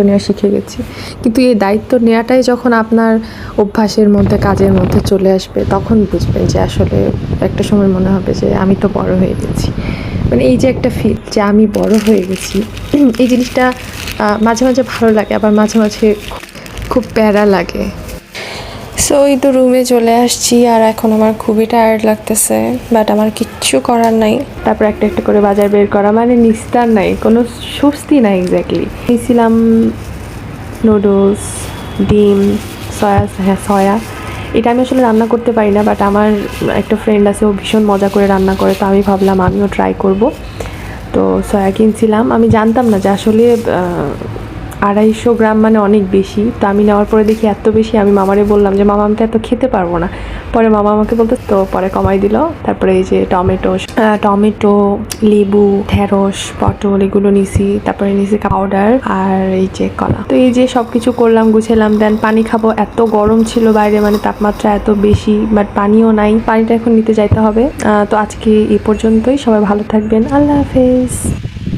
নেওয়া শিখে গেছি। কিন্তু এই দায়িত্ব নেওয়াটাই যখন আপনার অভ্যাসের মধ্যে, কাজের মধ্যে চলে আসবে, তখন বুঝবেন যে আসলে একটা সময় মনে হবে যে আমি তো বড় হয়ে গেছি। মানে এই যে একটা ফিল যে আমি বড় হয়ে গেছি, এই জিনিসটা মাঝে মাঝে ভালো লাগে, আবার মাঝে মাঝে খুব প্যারা লাগে। সো এই তো রুমে চলে আসছি, আর এখন আমার খুবই টায়ার্ড লাগতেছে, বাট আমার কিচ্ছু করার নাই। তারপর একটা একটা করে বাজার বের করা, মানে নিস্তার নাই, কোনো স্বস্তি নাই এক্স্যাক্টলি। নিয়েছিলাম নুডলস, ডিম, সয়া। এটা আমি আসলে রান্না করতে পারি না, বাট আমার একটা ফ্রেন্ড আছে, ও ভীষণ মজা করে রান্না করে, তো আমি ভাবলাম আমিও ট্রাই করব। তো সয়া কিনছিলাম, আমি জানতাম না যে আসলে 250 গ্রাম মানে অনেক বেশি। তো আমি নেওয়ার পরে দেখি এত বেশি, আমি মামারে বললাম যে মামা আমি তো এত খেতে পারবো না। পরে মামা আমাকে বলতো, তো পরে কমাই দিল। তারপরে এই যে টমেটো, লেবু, ঢেঁড়স, পটল এগুলো নিছি। তারপরে নিছি পাউডার, আর এই যে কলা। তো এই যে সব কিছু করলাম, গুছালাম। দেন পানি খাবো, এত গরম ছিল বাইরে, মানে তাপমাত্রা এত বেশি, বাট পানিও নাই। পানিটা এখন নিতে যাইতে হবে। তো আজকে এই পর্যন্তই, সবাই ভালো থাকবেন, আল্লাহ হাফেজ।